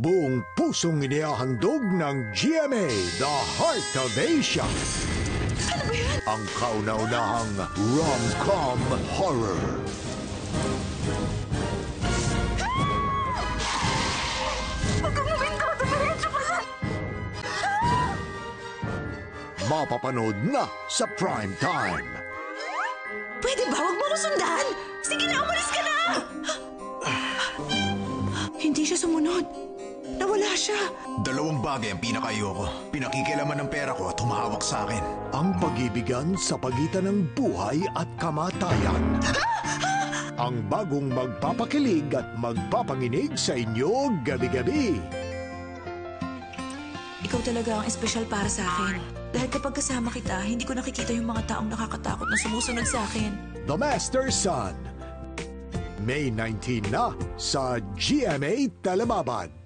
Buong pusong inihahandog ng GMA, The Heart of Asia. Ano ba yan? Ang kauna-unahang rom-com horror. Huwag kang huminto! Dumiretso ka lang! Mapapanood na sa prime time. Pwede ba? Huwag mo ko sundan! Sige na, umalis ka na! Hindi siya sumunod. Nawala siya. Dalawang bagay ang pinakayoko. Pinakikilaman ng pera ko at humahawak sa akin. Ang pag-ibigan sa pagitan ng buhay at kamatayan. Ang bagong magpapakilig at magpapanginig sa inyo gabi-gabi. Ikaw talaga ang espesyal para sa akin. Dahil kapag kasama kita, hindi ko nakikita yung mga taong nakakatakot na sumusunod sa akin. The Master's Son. May 19 na sa GMA Telebabad.